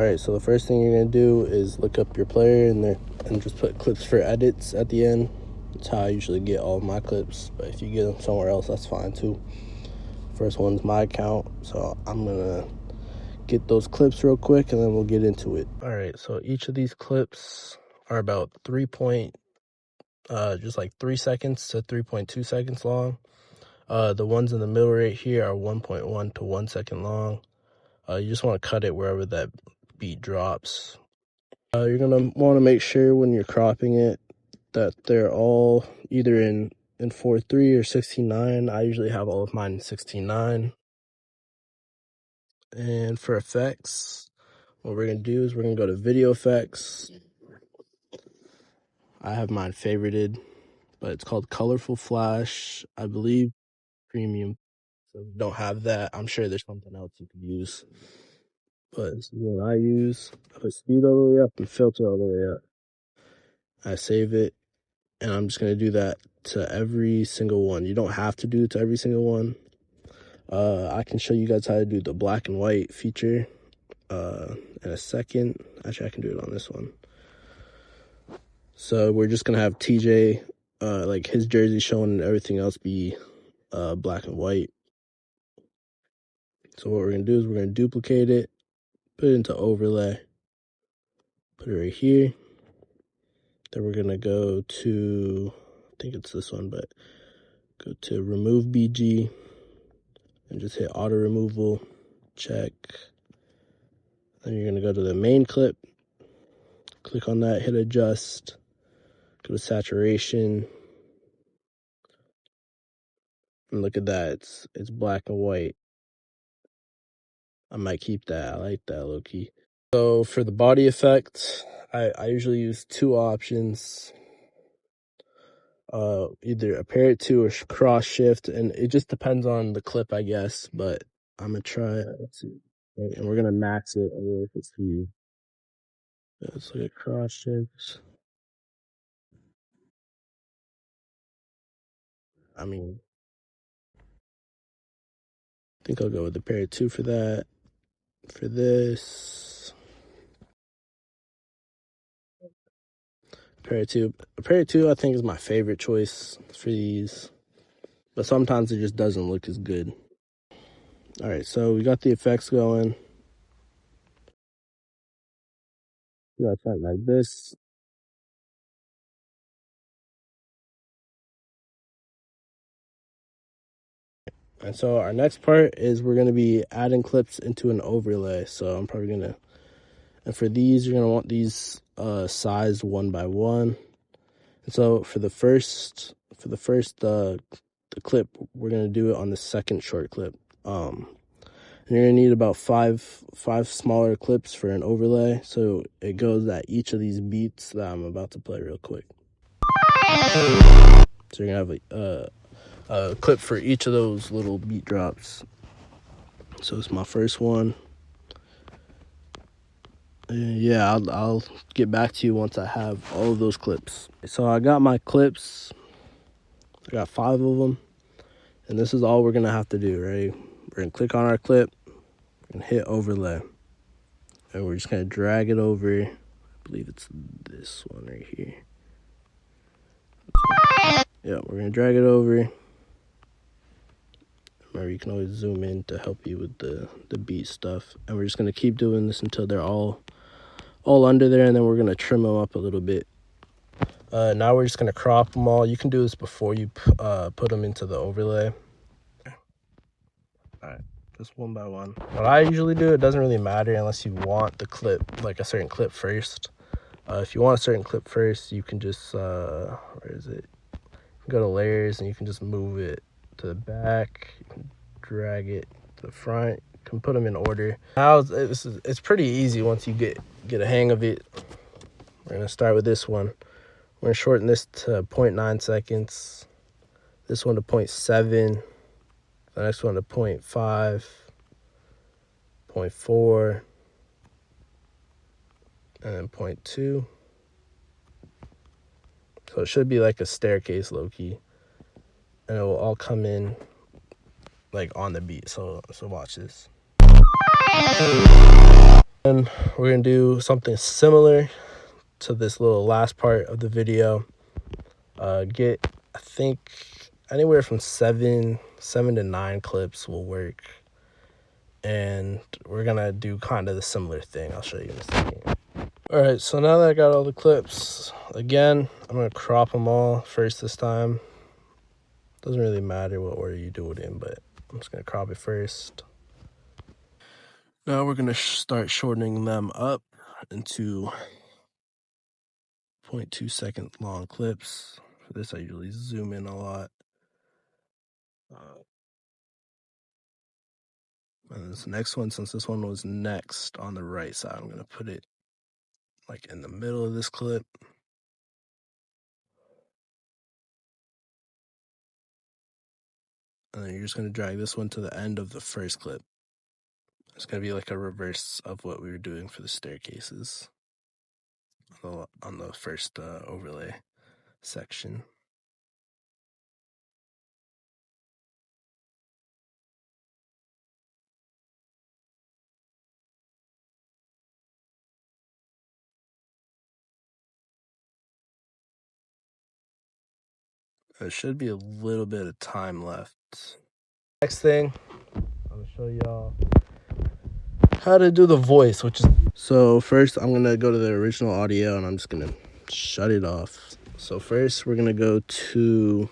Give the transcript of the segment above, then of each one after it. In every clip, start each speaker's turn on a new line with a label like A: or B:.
A: Alright, so the first thing you're going to do is look up your player and just put clips for edits at the end. That's how I usually get all of my clips, but if you get them somewhere else, that's fine too. First one's my account, so I'm going to get those clips real quick and then we'll get into it. Alright, so each of these clips are about just like 3 seconds to 3.2 seconds long. The ones in the middle right here are 1.1 to 1 second long. You just want to cut it wherever that beat drops. You're going to want to make sure when you're cropping it that they're all either in 4:3 or 16:9. I usually have all of mine in 16:9. And for effects, what we're going to do is we're going to go to video effects. I have mine favorited, but it's called Colorful Flash, I believe premium. So if you don't have that, I'm sure there's something else you could use. But this is what I use. I put speed all the way up and filter all the way up. I save it, and I'm just going to do that to every single one. You don't have to do it to every single one. I can show you guys how to do the black and white feature in a second. Actually, I can do it on this one. So we're just going to have TJ, like his jersey showing and everything else be black and white. So what we're going to do is we're going to duplicate it, put it into overlay, put it right here. Then we're going to go to, I think it's this one, but go to remove BG and just hit auto removal, check. Then you're going to go to the main clip, click on that, hit adjust, go to saturation. And look at that, it's black and white. I might keep that. I like that low key. So for the body effect, I usually use two options. Either a parrot 2 or cross shift, and it just depends on the clip, I guess. But I'm gonna try it. Let's see. Right, and we're gonna max it over if it's for you. Let's look at cross shifts. I mean, I think I'll go with the parrot 2 for that. For this, parrot 2. A parrot 2, I think, is my favorite choice for these. But sometimes it just doesn't look as good. All right, so we got the effects going. We got something like this. And so our next part is we're going to be adding clips into an overlay. So I'm probably going to, and for these, you're going to want these sized 1 by 1. And so for the first the clip, we're going to do it on the second short clip. And you're going to need about five smaller clips for an overlay. So it goes at each of these beats that I'm about to play real quick. So you're going to have a clip for each of those little beat drops. So it's my first one. Yeah, I'll get back to you once I have all of those clips. So I got my clips. I got 5 of them. And this is all we're going to have to do, right? We're going to click on our clip and hit overlay. And we're just going to drag it over. I believe it's this one right here. Yeah, we're going to drag it over. Remember, you can always zoom in to help you with the beat stuff. And we're just going to keep doing this until they're all under there, and then we're going to trim them up a little bit. Now we're just going to crop them all. You can do this before you put them into the overlay. All right, just one by one. What I usually do, it doesn't really matter unless you want the clip, like a certain clip first. If you want a certain clip first, you can just, where is it? You can go to layers and you can just move it to the back. You can drag it to the front. You can put them in order. Now it's pretty easy once you get a hang of it. We're gonna start with this one. We're gonna shorten this to 0.9 seconds. This one to 0.7. The next one to 0.5, 0.4, and then 0.2. So it should be like a staircase low-key. And it will all come in like on the beat. So watch this. And And we're gonna do something similar to this little last part of the video. Get, I think, anywhere from seven to 9 clips will work. And we're gonna do kind of the similar thing. I'll show you in a second. All right, so now that I got all the clips, again, I'm gonna crop them all first this time. Doesn't really matter what order you do it in, but I'm just gonna crop it first. Now we're gonna start shortening them up into 0.2 second long clips. For this, I usually zoom in a lot. And this next one, since this one was next on the right side, I'm gonna put it like in the middle of this clip. And then you're just gonna drag this one to the end of the first clip. It's gonna be like a reverse of what we were doing for the staircases on the first overlay section. There should be a little bit of time left. Next thing, I'm gonna show y'all how to do the voice, which is, so first I'm gonna go to the original audio and I'm just gonna shut it off. So first we're gonna go to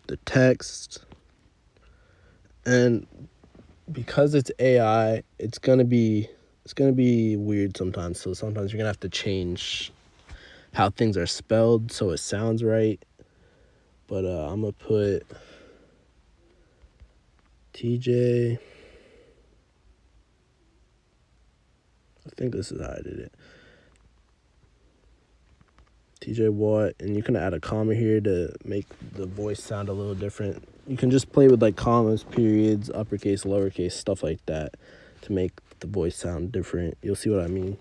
A: the text, and because it's AI, it's gonna be weird sometimes. So sometimes you're gonna have to change how things are spelled so it sounds right. But I'm gonna put TJ. I think this is how I did it. TJ Watt, and you can add a comma here to make the voice sound a little different. You can just play with like commas, periods, uppercase, lowercase, stuff like that to make the voice sound different. You'll see what I mean.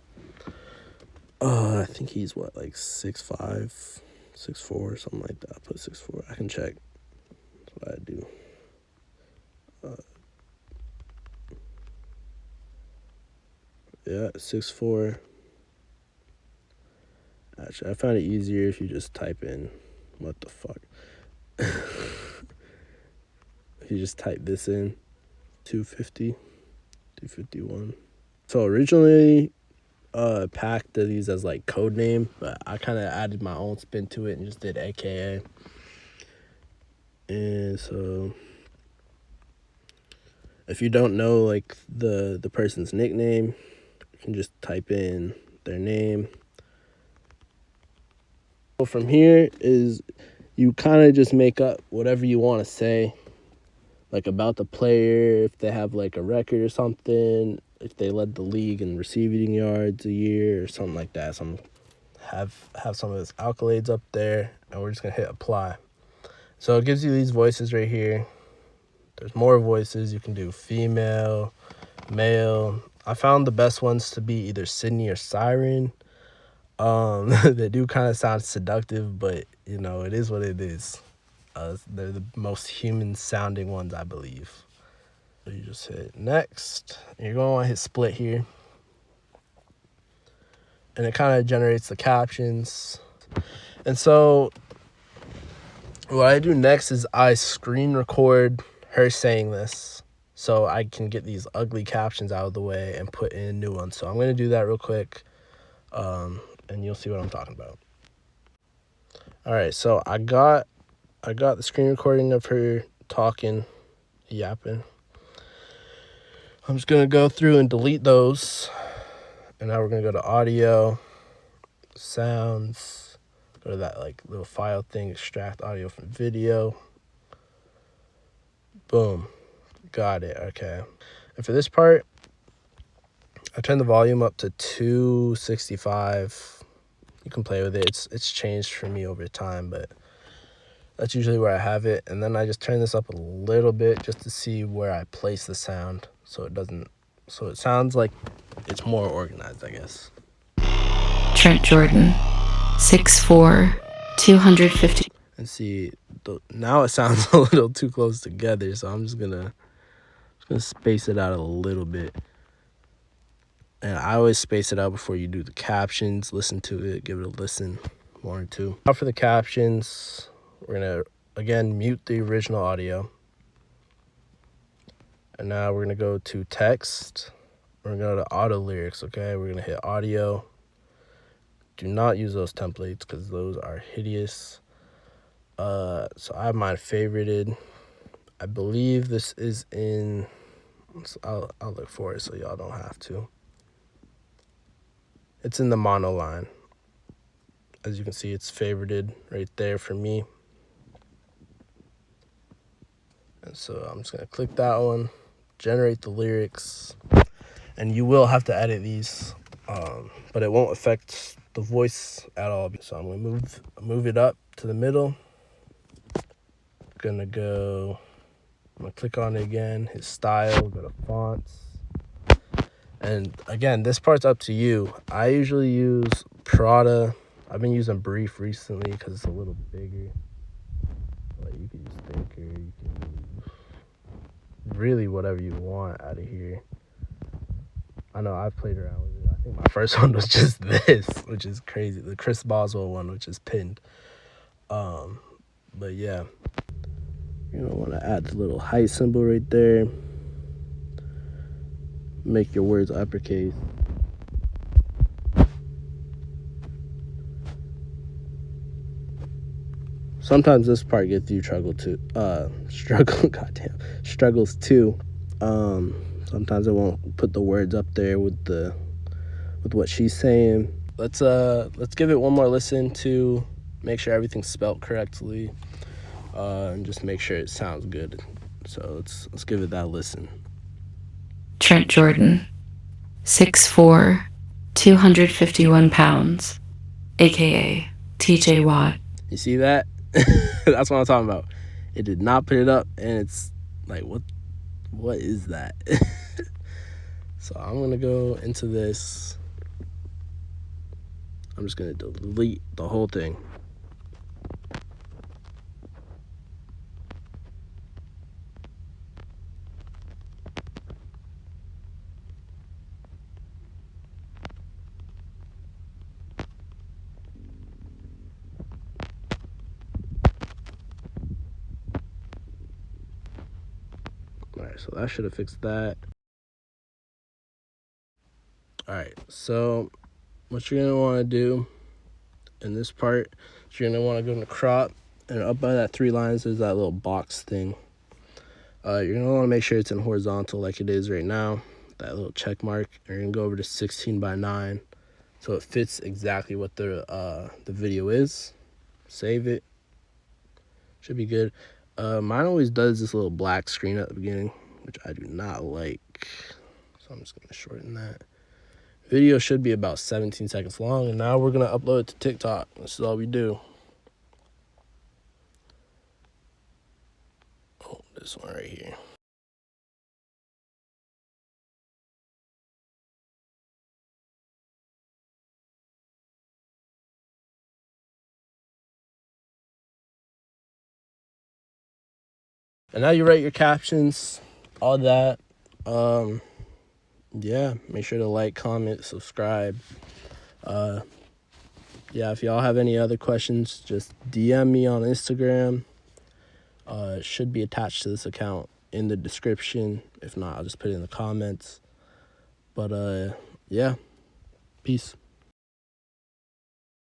A: I think he's what, like 6'5", 6'4", something like that. I put 6'4". I can check. That's what I do. Yeah, 6'4". Actually, I found it easier if you just type in, what the fuck. If you just type this in, 250, 251. So originally, Pack did these as like code name, but I kind of added my own spin to it and just did AKA. And so if you don't know like the person's nickname, you can just type in their name. So from here is you kind of just make up whatever you want to say, like about the player, if they have like a record or something, if they led the league in receiving yards a year or something like that. Some have some of his accolades up there, and we're just gonna hit apply. So it gives you these voices right here. There's more voices. You can do female, male. I found the best ones to be either Sydney or Siren. They do kind of sound seductive, but you know, it is what it is. They're the most human sounding ones, I believe. So you just hit next. You're going to want to hit split here. And it kind of generates the captions. And so what I do next is I screen record her saying this so I can get these ugly captions out of the way and put in new ones. So I'm going to do that real quick. And you'll see what I'm talking about. All right, so I got the screen recording of her talking, yapping. I'm just gonna go through and delete those, and now we're gonna go to audio, sounds, go to that like little file thing, extract audio from video. Boom, got it. Okay, and for this part, I turned the volume up to 265. You can play with it. It's changed for me over time, but that's usually where I have it. And then I just turn this up a little bit just to see where I place the sound, so it sounds like it's more organized, I guess.
B: Trent Jordan, 6'4", 250.
A: And see, now it sounds a little too close together, so I'm just gonna space it out a little bit. And I always space it out before you do the captions. Listen to it, give it a listen, 1 or 2. Now for the captions, we're gonna again mute the original audio. And now we're gonna go to text. We're gonna go to auto lyrics, okay? We're gonna hit audio. Do not use those templates because those are hideous. So I have mine favorited. I believe this is in, I'll look for it so y'all don't have to. It's in the mono line. As you can see, it's favorited right there for me. And so I'm just gonna click that one, generate the lyrics, and you will have to edit these, but it won't affect the voice at all. So I'm gonna move it up to the middle. I'm gonna click on it again, hit style, go to fonts. And again, this part's up to you. I usually use Prada. I've been using Brief recently because it's a little bigger. Like you can use thicker, you can use really whatever you want out of here. I know I've played around with it. I think my first one was just this, which is crazy. The Chris Boswell one, which is pinned. But yeah, you're gonna want to add the little height symbol right there. Make your words uppercase. Sometimes this part gets you struggles too. Sometimes I won't put the words up there with what she's saying. Let's give it one more listen to make sure everything's spelt correctly, and just make sure it sounds good. So let's give it that listen.
B: Trent Jordan, 6'4", 251 pounds, aka TJ Watt.
A: You see that? That's what I'm talking about. It did not put it up, and it's like, what is that? So I'm gonna go into this. I'm just gonna delete the whole thing. Alright, so that should have fixed that. Alright, so what you're gonna want to do in this part is you're gonna want to go to crop, and up by that 3 lines there's that little box thing. You're gonna want to make sure it's in horizontal like it is right now, that little check mark. You're gonna go over to 16:9 so it fits exactly what the video is. Save it. Should be good. Mine always does this little black screen at the beginning, which I do not like, so I'm just gonna shorten that. Video should be about 17 seconds long, and now we're gonna upload it to TikTok. This is all we do. Oh, this one right here. And now you write your captions, all that. Yeah, make sure to like, comment, subscribe. Yeah, if y'all have any other questions, just DM me on Instagram. It should be attached to this account in the description. If not, I'll just put it in the comments. But yeah, peace.